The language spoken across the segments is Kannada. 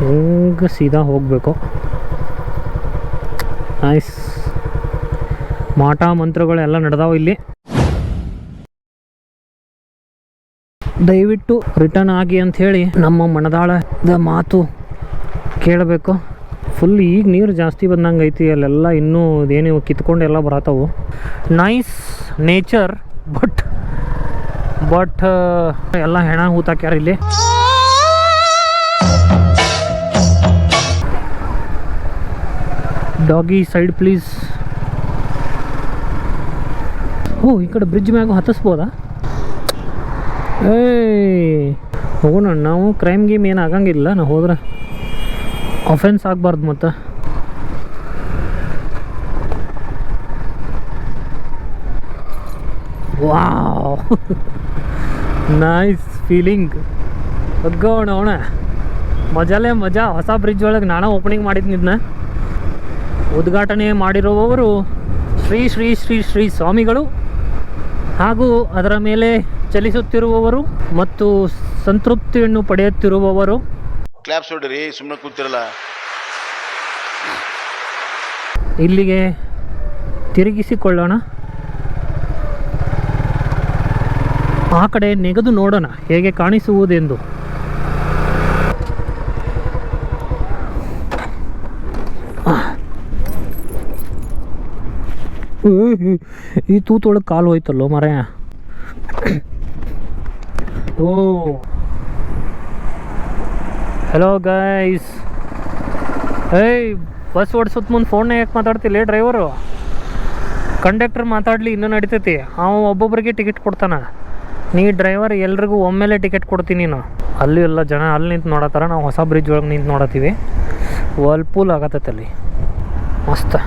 ಹಿಂಗೆ ಸೀದಾ ಹೋಗಬೇಕು. ನೈಸ್. ಮಾಟ ಮಂತ್ರಗಳೆಲ್ಲ ನಡೆದಾವ ಇಲ್ಲಿ. ದಯವಿಟ್ಟು ರಿಟರ್ನ್ ಆಗಿ ಅಂಥೇಳಿ ನಮ್ಮ ಮನದಾಳದ ಮಾತು ಕೇಳಬೇಕು. ಫುಲ್ ಈಗ ನೀರು ಜಾಸ್ತಿ ಬಂದಂಗೆ ಐತಿ. ಅಲ್ಲೆಲ್ಲ ಇನ್ನೂ ಇದೇನು ಕಿತ್ಕೊಂಡು ಎಲ್ಲ ಬರತ್ತವು. ನೈಸ್ ನೇಚರ್, ಬಟ್ ಎಲ್ಲ ಹೆಣ ಹೂತಾಕ್ಯಾರ ಇಲ್ಲಿ. Doggy side please. ಓ, ಈ ಕಡೆ ಬ್ರಿಡ್ಜ್ ಮ್ಯಾಗ ಹತ್ತಿಸ್ಬೋದಾ? ಹೋಗೋಣ. ನಾವು ಕ್ರೈಮ್ ಗೇಮ್ ಏನು ಆಗಂಗಿಲ್ಲ. ನಾವು ಹೋದ್ರೆ ಅಫೆನ್ಸ್ ಆಗಬಾರ್ದು. ಮತ್ತು ವಾವ್, ನೈಸ್ ಫೀಲಿಂಗ್. ಒಗ್ಗೋಣ ಮಜಾಲೇ ಮಜಾ. ಹೊಸ ಬ್ರಿಡ್ಜ್ ಒಳಗೆ ನಾನು ಓಪನಿಂಗ್ ಮಾಡಿದ್ನಿದ್ನ. ಉದ್ಘಾಟನೆ ಮಾಡಿರುವವರು ಶ್ರೀ ಶ್ರೀ ಶ್ರೀ ಶ್ರೀ ಸ್ವಾಮಿಗಳು ಹಾಗೂ ಅದರ ಮೇಲೆ ಚಲಿಸುತ್ತಿರುವವರು ಮತ್ತು ಸಂತೃಪ್ತಿಯನ್ನು ಪಡೆಯುತ್ತಿರುವವರು. ಕ್ಲಾಪ್ಸ್ ಹೊಡ್ರಿ, ಸುಮ್ಮನೆ ಕೂತಿರಲ್ಲ. ಇಲ್ಲಿಗೆ ತಿರುಗಿಸಿಕೊಳ್ಳೋಣ. ಆ ಕಡೆ ನೆಗೆದು ನೋಡೋಣ ಹೇಗೆ ಕಾಣಿಸುವುದೆಂದು. ಈ ತೂತೊಳಗೆ ಕಾಲು ಹೋಯ್ತಲ್ಲೋ ಮಾರಾಯ. ಓ ಹಲೋ ಗೈಸ್. ಬಸ್ ಓಡಿಸೋತ್ ಮುಂದೆ ಫೋನ್ನೇ ಯಾಕೆ ಮಾತಾಡ್ತಿಲ್ಲ ಡ್ರೈವರು? ಕಂಡಕ್ಟರ್ ಮಾತಾಡಲಿ ಇನ್ನೂ ನಡಿತೈತಿ. ಅವನು ಒಬ್ಬೊಬ್ಬರಿಗೆ ಟಿಕೆಟ್ ಕೊಡ್ತಾನೆ. ನೀ ಡ್ರೈವರ್ ಎಲ್ರಿಗೂ ಒಮ್ಮೆಲೆ ಟಿಕೆಟ್ ಕೊಡ್ತೀನಿ ನೀನು. ಅಲ್ಲಿ ಎಲ್ಲ ಜನ ಅಲ್ಲಿ ನಿಂತು ನೋಡತ್ತಾರ. ನಾವು ಹೊಸ ಬ್ರಿಡ್ಜ್ ಒಳಗೆ ನಿಂತು ನೋಡತ್ತೀವಿ. ವರ್ಲ್ಪೂಲ್ ಆಗತ್ತೈತೆ ಅಲ್ಲಿ. ಮಸ್ತ್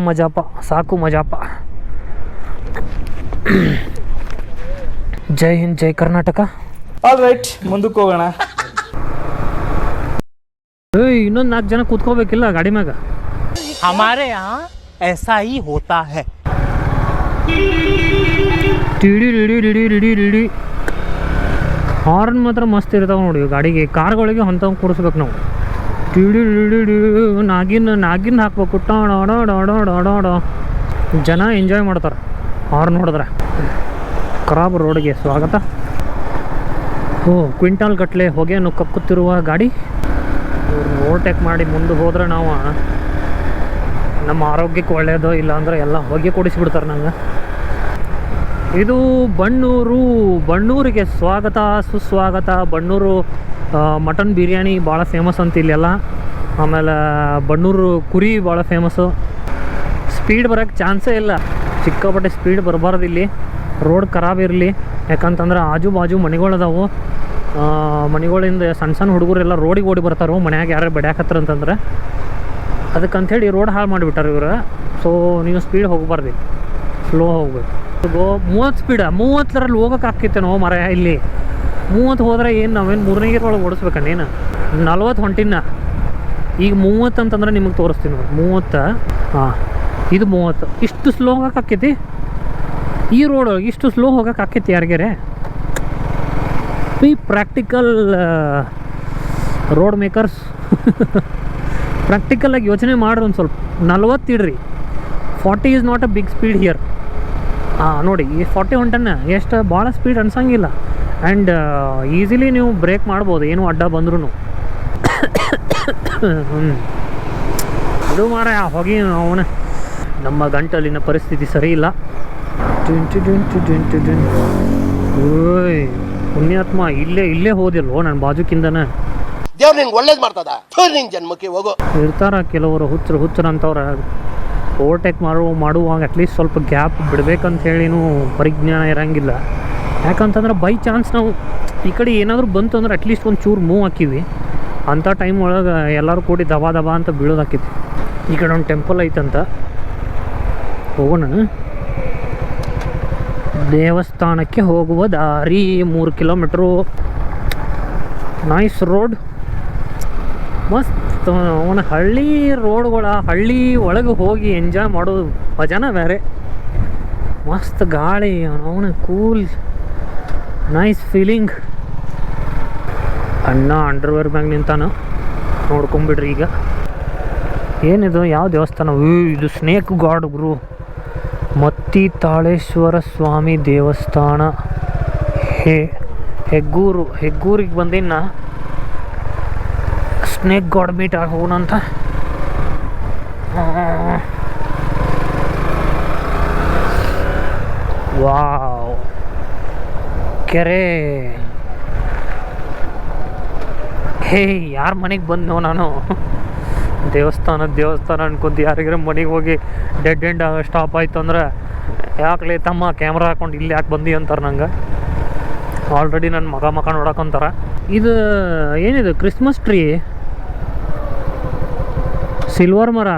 ಮಜಾಪ ಸಾಕು ಮಜಾಪ. ಜೈ ಹಿಂದ್, ಜೈ ಕರ್ನಾಟಕ. ಆಲ್ ರೈಟ್, ಮುಂದಕ್ಕೆ ಹೋಗೋಣ. ಇನ್ನೊಂದು 4 ಜನ ಕೂತ್ಕೋಬೇಕಿಲ್ಲ ಗಾಡಿ ಮ್ಯಾಗ? ಹಮಾರೆ ಯಹಾ ಐಸಾ ಹಿ ಹೋತಾ ಹೈ. ಟಿಡಿ ಹಾರ್ನ್ ಮಾತ್ರ ಮಸ್ತ್ ಇರ್ತಾವೆ ನೋಡಿ ಗಾಡಿಗೆ. ಕಾರ್ಗಳಿಗೆ ಹೊಂತವ್ ಕೂಡಿಸ್ಬೇಕು ನಾವು. ಟಿಡಿ ನಾಗಿನ್ ಹಾಕ್ಬೇಕು. ಟಾಡಾಡಾಡಾಡಾಡ ಜನ ಎಂಜಾಯ್ ಮಾಡ್ತಾರೆ ಹಾರ್ನ್ ನೋಡಿದ್ರೆ. ಖರಾಬ್ ರೋಡ್ಗೆ ಸ್ವಾಗತ. ಕ್ವಿಂಟಾಲ್ ಗಟ್ಟಲೆ ಹೊಗೆಯನ್ನು ಕಕ್ಕುತ್ತಿರುವ ಗಾಡಿ. ಓವರ್ಟೇಕ್ ಮಾಡಿ ಮುಂದೆ ಹೋದ್ರೆ ನಾವು ನಮ್ಮ ಆರೋಗ್ಯಕ್ಕೆ ಒಳ್ಳೆಯದು. ಇಲ್ಲಾಂದ್ರೆ ಎಲ್ಲ ಹೊಗೆ ಕೊಡಿಸಿಬಿಡ್ತಾರೆ ನಂಗೆ. ಇದು ಬಣ್ಣೂರಿಗೆ ಸ್ವಾಗತ ಸುಸ್ವಾಗತ. ಬಣ್ಣೂರು ಮಟನ್ ಬಿರಿಯಾನಿ ಭಾಳ ಫೇಮಸ್ ಅಂತ ಇಲ್ಲೆಲ್ಲ. ಆಮೇಲೆ ಬಣ್ಣೂರು ಕುರಿ ಭಾಳ ಫೇಮಸ್ಸು. ಸ್ಪೀಡ್ ಬರೋಕ್ಕೆ ಚಾನ್ಸೇ ಇಲ್ಲ. ಸಿಕ್ಕಾಪಟ್ಟೆ ಸ್ಪೀಡ್ ಬರಬಾರ್ದು ಇಲ್ಲಿ. ರೋಡ್ ಖರಾಬ್ ಇರಲಿ. ಯಾಕಂತಂದ್ರೆ ಆಜು ಬಾಜು ಮನೆಗಳದಾವು. ಮನೆಗಳಿಂದ ಸಣ್ಣ ಹುಡುಗರೆಲ್ಲ ರೋಡಿಗೆ ಓಡಿ ಬರ್ತಾರೋ ಮನ್ಯಾಗ ಯಾರು ಬಡ್ಯಾಕತ್ರ ಅಂತಂದ್ರೆ. ಅದಕ್ಕಂಥೇಳಿ ರೋಡ್ ಹಾಳು ಮಾಡಿಬಿಟ್ಟಾರೆ ಇವರು. ಸೊ ನೀವು ಸ್ಪೀಡ್ ಹೋಗಬಾರ್ದು, ಸ್ಲೋ ಹೋಗ್ಬೇಕು. 30 ಸ್ಪೀಡ 30ರಲ್ಲಿ ಹೋಗೋಕೆ ಆಕ್ಕೈತೆ ನಾವು ಮರ. ಇಲ್ಲಿ 30 ಹೋದ್ರೆ ಏನು ನಾವೇನು 3ನೇ ಗೇರ್ ಒಳಗೆ ಓಡಿಸ್ಬೇಕನ್ನೇನು? 40 ಹೊಂಟಿನ. ಈಗ 30 ಅಂತಂದ್ರೆ ನಿಮಗೆ ತೋರಿಸ್ತೀನಿ ನೋಡಿ. 30. ಹಾಂ, ಇದು 30. ಇಷ್ಟು ಸ್ಲೋ ಹೋಗೋಕೆ ಆಕ್ಕೈತಿ ಈ ರೋಡ್. ಇಷ್ಟು ಸ್ಲೋ ಹೋಗೋಕೆ ಆಕ್ಕೈತಿ ಯಾರಿಗಾರೆ? ಪ್ರಾಕ್ಟಿಕಲ್ ರೋಡ್ ಮೇಕರ್ಸ್ ಪ್ರಾಕ್ಟಿಕಲಾಗಿ ಯೋಚನೆ ಮಾಡ್ರಿ ಒಂದು ಸ್ವಲ್ಪ. 40 ಇಡ್ರಿ. 40 is not a big speed here. ನೋಡಿ ಈ 40 ಹೊಂಟನ್ನ ಎಷ್ಟು ಭಾಳ ಸ್ಪೀಡ್ ಅನ್ಸಂಗಿಲ್ಲ. ಆ್ಯಂಡ್ ಈಸಿಲಿ ನೀವು ಬ್ರೇಕ್ ಮಾಡ್ಬೋದು ಏನು ಅಡ್ಡ ಬಂದ್ರೂ. ಅದು ಮಾರ ಹೋಗಿ ಅವನ ನಮ್ಮ ಗಂಟಲಿನ ಪರಿಸ್ಥಿತಿ ಸರಿ ಇಲ್ಲ. ಓಯ್ ಪುಣ್ಯಾತ್ಮ, ಇಲ್ಲೇ ಹೋದಿಲ್ವೋ ನನ್ನ ಬಾಜುಕಿಂದನ. ದೇವ್ರು ನಿಂಗೆ ಒಳ್ಳೇದು ಮಾಡ್ತದ. ನಿಂಗೆ ಜನ್ಮಕ್ಕೆ ಹೋಗೋ ಇರ್ತಾರ ಕೆಲವರು ಹುಚ್ಚರು ಅಂತವ್ರ. ಓವರ್ಟೇಕ್ ಮಾಡುವಾಗ ಅಟ್ಲೀಸ್ಟ್ ಸ್ವಲ್ಪ ಗ್ಯಾಪ್ ಬಿಡ್ಬೇಕಂತ ಹೇಳಿನೂ ಪರಿಜ್ಞಾನ ಇರೋಂಗಿಲ್ಲ. ಯಾಕಂತಂದ್ರೆ ಬೈ ಚಾನ್ಸ್ ನಾವು ಈ ಕಡೆ ಏನಾದರೂ ಬಂತು ಅಂದ್ರೆ ಅಟ್ಲೀಸ್ಟ್ ಒಂದು ಚೂರು ಮೂವ್ ಹಾಕಿವಿ. ಅಂಥ ಟೈಮ್ ಒಳಗೆ ಎಲ್ಲರೂ ಕೂಡಿ ದಬಾ ಅಂತ ಬೀಳೋದಾಕೈತಿ. ಈ ಕಡೆ ಒಂದು ಟೆಂಪಲ್ ಐತಂತ, ಹೋಗೋಣ. ದೇವಸ್ಥಾನಕ್ಕೆ ಹೋಗುವ ದಾರಿ 3 ಕಿಲೋಮೀಟ್ರು. ನೈಸ್ ರೋಡ್, ಮಸ್ತ್. ಅವನ ಹಳ್ಳಿ ರೋಡ್ಗಳ ಹಳ್ಳಿ ಒಳಗೆ ಹೋಗಿ ಎಂಜಾಯ್ ಮಾಡೋದು ಮಜಾನ ಬೇರೆ. ಮಸ್ತ್ ಗಾಳಿ, ಅವನ ಕೂಲ್, ನೈಸ್ ಫೀಲಿಂಗ್. ಅಣ್ಣ ಅಂಡರ್ವೇರ್ ಮ್ಯಾಗ ನಿಂತಾನ. ನೋಡ್ಕೊಂಬಿಡ್ರಿ ಈಗ. ಏನಿದು, ಯಾವ ದೇವಸ್ಥಾನ? ಇದು ಸ್ನೇಕ್ ಗಾಡ್ ಗುರು. ಮತ್ತಿ ತಾಳೇಶ್ವರ ಸ್ವಾಮಿ ದೇವಸ್ಥಾನ, ಹೆಗ್ಗೂರಿಗೆ ಬಂದಿನ್ನ ಸ್ನೇಕ್ ಗಾಡ್ ಮೀಟ್ ಆಗಿ ಹೋಗೋಣಂತ. ವಾವ್, ಕೆರೆ. ಹೇ, ಯಾರ ಮನೆಗೆ ಬಂದೋ ನಾನು? ದೇವಸ್ಥಾನ ಅನ್ಕೊಂತ ಯಾರಿಗಾರ ಮನೆಗೆ ಹೋಗಿ ಡೆಡ್ ಎಂಡ್ ಸ್ಟಾಪ್ ಆಯ್ತು ಅಂದ್ರೆ, ಯಾಕಲೇ ತಮ್ಮ ಕ್ಯಾಮ್ರಾ ಹಾಕೊಂಡು ಇಲ್ಲಿ ಯಾಕೆ ಬಂದಿ ಅಂತಾರೆ ನಂಗೆ. ಆಲ್ರೆಡಿ ನನ್ನ ಮಗ ನೋಡಕ್ಕಂತಾರೆ. ಇದು ಏನಿದು? ಕ್ರಿಸ್ಮಸ್ ಟ್ರೀ, ಸಿಲ್ವರ್ ಮರ,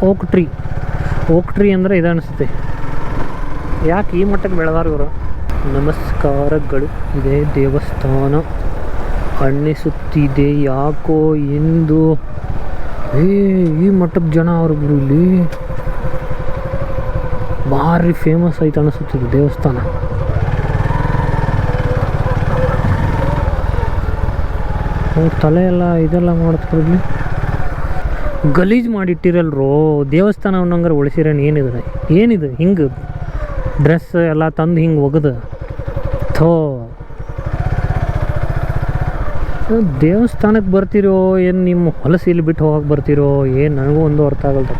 ಓಕ್ ಟ್ರೀ ಅಂದರೆ ಇದು ಅನಿಸುತ್ತೆ. ಯಾಕೆ ಈ ಮಟ್ಟಕ್ಕೆ ಬೆಳೆದಾರ ಇವರು? ನಮಸ್ಕಾರಗಳು. ಇದೇ ದೇವಸ್ಥಾನ ಅನ್ನಿಸುತ್ತಿದೆ ಯಾಕೋ ಎಂದು. ಈ ಮಟ್ಟಕ್ಕೆ ಜನ ಅವ್ರಿಬ್ರು ಇಲ್ಲಿ ಭಾರಿ ಫೇಮಸ್ ಆಯ್ತು ಅನಿಸುತ್ತಿದೆ ದೇವಸ್ಥಾನ. ತಲೆ ಎಲ್ಲ ಇದೆಲ್ಲ ಮಾಡ್ತಾರೆ ಇಲ್ಲಿ. ಗಲೀಜು ಮಾಡಿಟ್ಟಿರಲ್ರೋ ದೇವಸ್ಥಾನ ಅನ್ನಂಗಾರೆ ಉಳಿಸಿರೇನು? ಏನಿದು ಹಿಂಗೆ ಡ್ರೆಸ್ ಎಲ್ಲ ತಂದು ಹಿಂಗೆ ಒಗದು ದೇವಸ್ಥಾನಕ್ಕೆ ಬರ್ತಿರೋ ಏನು ನಿಮ್ಮ ಹೊಲಸು ಇಲ್ಲಿ ಬಿಟ್ಟು ಹೋಗಕ್ಕೆ ಬರ್ತಿರೋ ಏನು? ನನಗೂ ಒಂದು ಅರ್ಥ ಆಗಲ್ದು.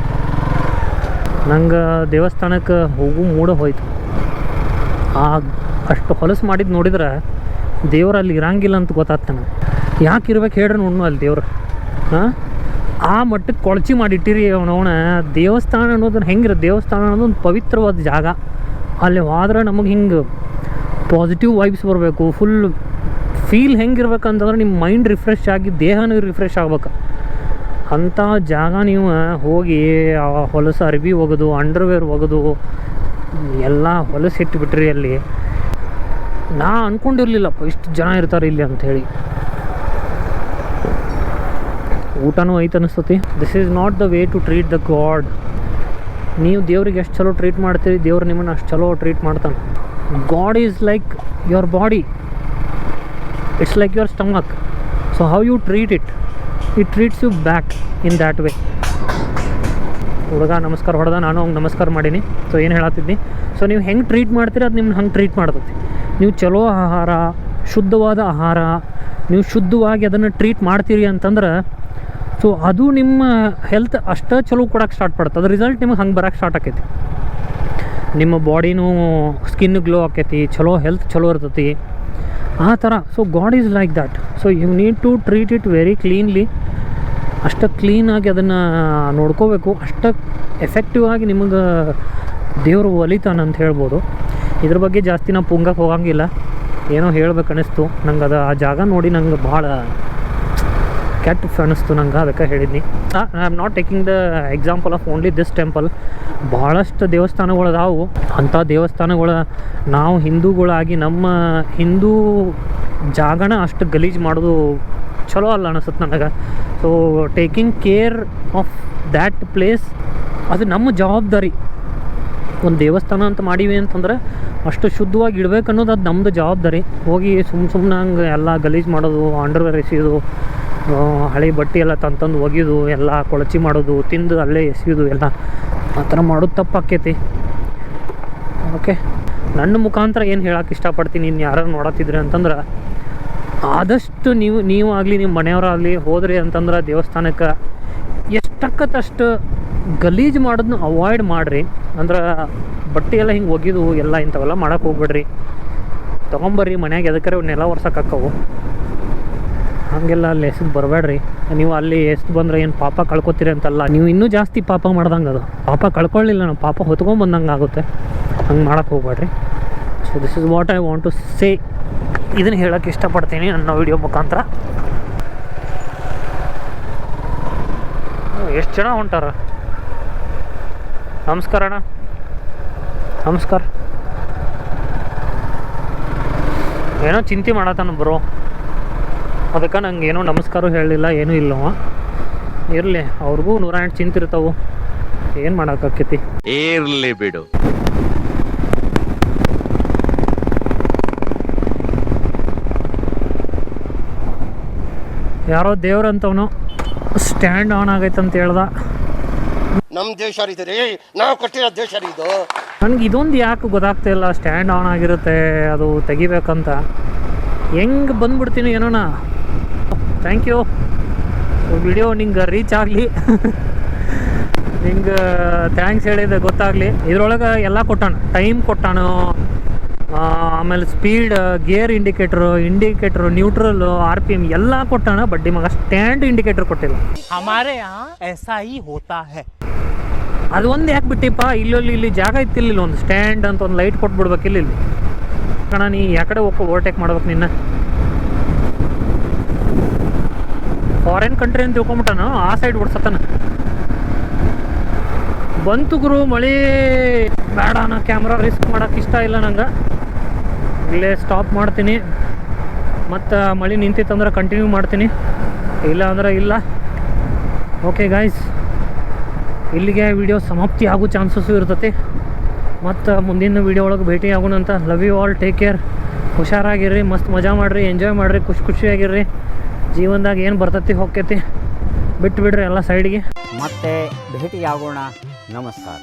ನಂಗೆ ದೇವಸ್ಥಾನಕ್ಕೆ ಹೋಗು ಮೂಡ ಹೋಯ್ತು. ಅಷ್ಟು ಹೊಲಸು ಮಾಡಿದ್ದು ನೋಡಿದ್ರೆ ದೇವ್ರು ಅಲ್ಲಿ ಇರಂಗಿಲ್ಲ ಅಂತ ಗೊತ್ತಾಗ್ತಾನೆ. ಯಾಕೆ ಇರ್ಬೇಕು ಹೇಳ್ರಿ ನೋಡ್ನು ಅಲ್ಲಿ ದೇವ್ರು? ಆ ಮಟ್ಟಕ್ಕೆ ಕೊಳಚಿ ಮಾಡಿಟ್ಟಿರಿ ಅವನವನ. ದೇವಸ್ಥಾನ ಅನ್ನೋದನ್ನ ಹೆಂಗಿರುತ್ತೆ? ದೇವಸ್ಥಾನ ಅನ್ನೋದು ಒಂದು ಪವಿತ್ರವಾದ ಜಾಗ. ಅಲ್ಲಿ ಹೋದ್ರೆ ನಮಗೆ ಹಿಂಗೆ ಪಾಸಿಟಿವ್ ವೈಬ್ಸ್ ಬರಬೇಕು. ಫುಲ್ ಫೀಲ್ ಹೆಂಗಿರ್ಬೇಕಂತಂದ್ರೆ ನಿಮ್ಮ ಮೈಂಡ್ ರಿಫ್ರೆಶ್ ಆಗಿ ದೇಹನೂ ರಿಫ್ರೆಶ್ ಆಗ್ಬೇಕು. ಅಂಥ ಜಾಗ ನೀವು ಹೋಗಿ ಆ ಹೊಲಸು ಅರ್ಬಿ ಒಗೆದು, ಅಂಡರ್ವೇರ್ ಒಗೆದು ಎಲ್ಲ ಹೊಲಸು ಇಟ್ಟುಬಿಟ್ರಿ ಅಲ್ಲಿ. ನಾ ಅಂದ್ಕೊಂಡಿರ್ಲಿಲ್ಲಪ್ಪ ಇಷ್ಟು ಜನ ಇರ್ತಾರೆ ಇಲ್ಲಿ ಅಂಥೇಳಿ. ಊಟನೂ ಐತೆ ಅನಿಸ್ತತಿ. This is not the way to treat the God. ನೀವು ದೇವ್ರಿಗೆ ಎಷ್ಟು ಚಲೋ ಟ್ರೀಟ್ ಮಾಡ್ತೀರಿ, ದೇವ್ರು ನಿಮ್ಮನ್ನು ಅಷ್ಟು ಚಲೋ ಟ್ರೀಟ್ ಮಾಡ್ತಾನೆ. God is like your body, it's like your stomach. So how you treat it treats you back in that way. ಹುಡುಗ ನಮಸ್ಕಾರ ಹೊಡೆದ, ನಾನು ಅವ್ನಿಗೆ ನಮಸ್ಕಾರ ಮಾಡೀನಿ. ಸೊ ಏನು ಹೇಳತ್ತಿದ್ನಿ? ಸೊ ನೀವು ಹೆಂಗೆ ಟ್ರೀಟ್ ಮಾಡ್ತೀರಿ ಅದು ನಿಮ್ಗೆ ಹಂಗೆ ಟ್ರೀಟ್ ಮಾಡ್ತೈತಿ. ನೀವು ಚಲೋ ಆಹಾರ, ಶುದ್ಧವಾದ ಆಹಾರ, ನೀವು ಶುದ್ಧವಾಗಿ ಅದನ್ನು ಟ್ರೀಟ್ ಮಾಡ್ತೀರಿ ಅಂತಂದ್ರೆ ಸೊ ಅದು ನಿಮ್ಮ ಹೆಲ್ತ್ ಅಷ್ಟೇ ಚಲೋ ಕೊಡೋಕೆ ಸ್ಟಾರ್ಟ್ ಪಡುತ್ತೆ. ಅದ್ರ ರಿಸಲ್ಟ್ ನಿಮಗೆ ಹಂಗೆ ಬರೋಕ್ಕೆ ಸ್ಟಾರ್ಟ್ ಆಕೈತಿ. ನಿಮ್ಮ ಬಾಡಿನೂ ಸ್ಕಿನ್ ಗ್ಲೋ ಆಕೈತಿ, ಚಲೋ ಹೆಲ್ತ್ ಚಲೋ ಇರ್ತೈತಿ ಆ ಥರ. So God is like that. So you need to treat it very cleanly. ಅಷ್ಟು ಕ್ಲೀನಾಗಿ ಅದನ್ನು ನೋಡ್ಕೋಬೇಕು. ಅಷ್ಟು ಎಫೆಕ್ಟಿವ್ ಆಗಿ ನಿಮಗೆ ದೇವರು ಒಲಿತಾನೆ ಅಂತ ಹೇಳ್ಬೋದು. ಇದ್ರ ಬಗ್ಗೆ ಜಾಸ್ತಿ ನಾವು ಪುಂಗಕ್ಕೆ ಹೋಗಂಗಿಲ್ಲ. ಏನೋ ಹೇಳ್ಬೇಕು ಅನ್ನಿಸ್ತು ನಂಗೆ. ಅದು ಆ ಜಾಗ ನೋಡಿ ನಂಗೆ ಭಾಳ ಕೆಟ್ಟ ಅನ್ನಿಸ್ತು ನಂಗೆ, ಅದಕ್ಕೆ ಹೇಳಿದ್ನಿ. I am not taking the example of only this temple. ಭಾಳಷ್ಟು ದೇವಸ್ಥಾನಗಳು ಅದಾವು. ಅಂಥ ದೇವಸ್ಥಾನಗಳು ನಾವು ಹಿಂದೂಗಳಾಗಿ ನಮ್ಮ ಹಿಂದೂ ಜಾಗನ ಅಷ್ಟು ಗಲೀಜು ಮಾಡೋದು ಚಲೋ ಅಲ್ಲ ಅನಿಸುತ್ತೆ ನನಗೆ. So taking care of that place ಅದು ನಮ್ಮ ಜವಾಬ್ದಾರಿ. ಒಂದು ದೇವಸ್ಥಾನ ಅಂತ ಮಾಡೀವಿ ಅಂತಂದ್ರೆ ಅಷ್ಟು ಶುದ್ಧವಾಗಿ ಇಡಬೇಕು ಅನ್ನೋದು ಅದು ನಮ್ಮದು ಜವಾಬ್ದಾರಿ. ಹೋಗಿ ಸುಮ್ಮನೆ ಹಂಗೆ ಎಲ್ಲ ಗಲೀಜು ಮಾಡೋದು, ಅಂಡರ್ವೇರ್ ಎಸೆಯೋದು, ಹಳೆ ಬಟ್ಟೆ ಎಲ್ಲ ತಂದು ಒಗೆಯೋದು, ಎಲ್ಲ ಕೊಳಚಿ ಮಾಡೋದು, ತಿಂದು ಅಲ್ಲೇ ಎಸೆಯೋದು, ಎಲ್ಲ ಆ ಥರ ಮಾಡೋದು ತಪ್ಪಾಕೈತಿ. ಓಕೆ, ನನ್ನ ಮುಖಾಂತರ ಏನು ಹೇಳೋಕೆ ಇಷ್ಟಪಡ್ತೀನಿ, ಇನ್ನು ಯಾರು ನೋಡತ್ತಿದ್ರಿ ಅಂತಂದ್ರೆ ಆದಷ್ಟು ನೀವು ಆಗಲಿ ನಿಮ್ಮ ಮನೆಯವರಾಗಲಿ ಹೋದ್ರಿ ಅಂತಂದ್ರೆ ದೇವಸ್ಥಾನಕ್ಕೆ ಎಷ್ಟಕ್ಕತ್ತಷ್ಟು ಗಲೀಜು ಮಾಡೋದನ್ನ ಅವಾಯ್ಡ್ ಮಾಡಿರಿ. ಅಂದ್ರೆ ಬಟ್ಟೆ ಎಲ್ಲ ಹಿಂಗೆ ಒಗೆದು ಎಲ್ಲ ಇಂಥವೆಲ್ಲ ಮಾಡೋಕೆ ಹೋಗ್ಬೇಡ್ರಿ. ತೊಗೊಂಬರ್ರಿ ಮನ್ಯಾಗ, ಎದಕ್ಕಾರೆ ನೆಲ ಒರ್ಸೋಕ್ಕಾಕ್ಕವು. ಹಾಗೆಲ್ಲ ಅಲ್ಲಿ ಎಸೆದು ಬರಬೇಡ್ರಿ. ನೀವು ಅಲ್ಲಿ ಎಸೆದು ಬಂದರೆ ಏನು ಪಾಪ ಕಳ್ಕೊತೀರಿ ಅಂತಲ್ಲ, ನೀವು ಇನ್ನೂ ಜಾಸ್ತಿ ಪಾಪ ಮಾಡ್ದಂಗೆ ಅದು. ಪಾಪ ಕಳ್ಕೊಳ್ಳಿಲ್ಲ, ನಾವು ಪಾಪ ಹೊತ್ಕೊಂಡ್ಬಂದಂಗೆ ಆಗುತ್ತೆ. ಹಂಗೆ ಮಾಡೋಕ್ಕೆ ಹೋಗ್ಬೇಡ್ರಿ. So this is what I want to say. ಇದನ್ನು ಹೇಳೋಕ್ಕೆ ಇಷ್ಟಪಡ್ತೀನಿ ನನ್ನ ವಿಡಿಯೋ ಮುಖಾಂತರ. ಎಷ್ಟು ಜನ ಹೊಂಟಾರ? ನಮಸ್ಕಾರ ಅಣ್ಣ. ನಮಸ್ಕಾರ. ಏನೋ ಚಿಂತೆ ಮಾಡತ್ತಾನ ಬ್ರೋ, ಅದಕ್ಕೆ ನಂಗೆ ಏನೋ ನಮಸ್ಕಾರ ಹೇಳಲಿಲ್ಲ, ಏನೂ ಇಲ್ಲವ. ಇರಲಿ, ಅವ್ರಿಗೂ 108 ಚಿಂತೆ ಇರ್ತಾವೆ, ಏನು ಮಾಡೋಕ್ಕಾಕೈತಿ. ಇರಲಿ ಬಿಡು. ಯಾರೋ ದೇವ್ರಂತವನು ಸ್ಟ್ಯಾಂಡ್ ಆನ್ ಆಗೈತೆ ಅಂತ ಹೇಳ್ದ. ನಮ್ ದೇಶ ರೀ ನಾವು ಕಟ್ಟಿರೋ ದೇಶ ರೀ ಇದು. ನನಗೆ ಇದೊಂದು ಯಾಕೆ ಗೊತ್ತಾಗ್ತಾ ಇಲ್ಲ, ಸ್ಟ್ಯಾಂಡ್ ಆನ್ ಆಗಿರುತ್ತೆ ಅದು ತೆಗಿಬೇಕಂತ. ಹೆಂಗೆ ಬಂದ್ಬಿಡ್ತೀನಿ ಏನೋಣ. Thank you. ವಿಡಿಯೋ ನಿಂಗೆ ರೀಚ್ ಆಗಲಿ, ನಿಂಗೆ ಥ್ಯಾಂಕ್ಸ್ ಹೇಳಿದೆ ಗೊತ್ತಾಗಲಿ. ಇದ್ರೊಳಗೆ ಎಲ್ಲ ಕೊಟ್ಟಾನ, ಟೈಮ್ ಕೊಟ್ಟಾನು, ಆಮೇಲೆ speed, gear indicator, neutral, RPM ಎಲ್ಲ ಕೊಟ್ಟಾನ. ಬಟ್ ನಿಮಗೆ ಸ್ಟ್ಯಾಂಡ್ ಇಂಡಿಕೇಟರ್ ಕೊಟ್ಟಿಲ್ಲ. हमारे यहाँ ऐसा ही होता है. ಅದು ಒಂದು ಯಾಕೆ ಬಿಟ್ಟಿಪ್ಪ, ಇಲ್ಲಿ ಜಾಗ ಇತ್ತಿಲ್ಲ, ಒಂದು ಸ್ಟ್ಯಾಂಡ್ ಅಂತ ಒಂದು ಲೈಟ್ ಕೊಟ್ಬಿಡ್ಬೇಕು ಇಲ್ಲಿ. ಕಣ ನೀ ಯಾಕಡೆ ಹೋಗಿ ಓವರ್ಟೇಕ್ ಮಾಡ್ಬೇಕು ನಿನ್ನ. ಫಾರಿನ್ ಕಂಟ್ರಿ ಅಂತ ತಿಳ್ಕೊಂಬಿಟ್ಟಾನ, ಆ ಸೈಡ್ ಓಡಿಸತ್ತಾನ. ಬಂತು ಗುರು ಮಳೆ. ಬೇಡ, ನಾ ಕ್ಯಾಮ್ರಾ ರಿಸ್ಕ್ ಮಾಡೋಕೆ ಇಷ್ಟ ಇಲ್ಲ ನಂಗೆ. ಇಲ್ಲೇ ಸ್ಟಾಪ್ ಮಾಡ್ತೀನಿ, ಮತ್ತು ಮಳೆ ನಿಂತಿತ್ತಂದ್ರೆ ಕಂಟಿನ್ಯೂ ಮಾಡ್ತೀನಿ, ಇಲ್ಲ ಅಂದ್ರೆ ಇಲ್ಲ. ಓಕೆ ಗಾಯ್ಸ್, ಇಲ್ಲಿಗೆ ವಿಡಿಯೋ ಸಮಾಪ್ತಿ ಆಗೋ ಚಾನ್ಸಸ್ಸು ಇರ್ತೈತಿ. ಮತ್ತು ಮುಂದಿನ ವಿಡಿಯೋ ಒಳಗೆ ಭೇಟಿ ಆಗೋಣ ಅಂತ. Love you all, take care, ಹುಷಾರಾಗಿರ್ರಿ, ಮಸ್ತ್ ಮಜಾ ಮಾಡಿರಿ, ಎಂಜಾಯ್ ಮಾಡಿರಿ, ಖುಷಿಯಾಗಿರ್ರಿ. ಜೀವನದಾಗ ಏನು ಬರ್ತೈತಿ ಹೋಗ್ತೈತಿ, ಬಿಟ್ಟು ಬಿಡ್ರಿ ಎಲ್ಲ ಸೈಡ್ಗೆ. ಮತ್ತೆ ಭೇಟಿಯಾಗೋಣ. ನಮಸ್ಕಾರ.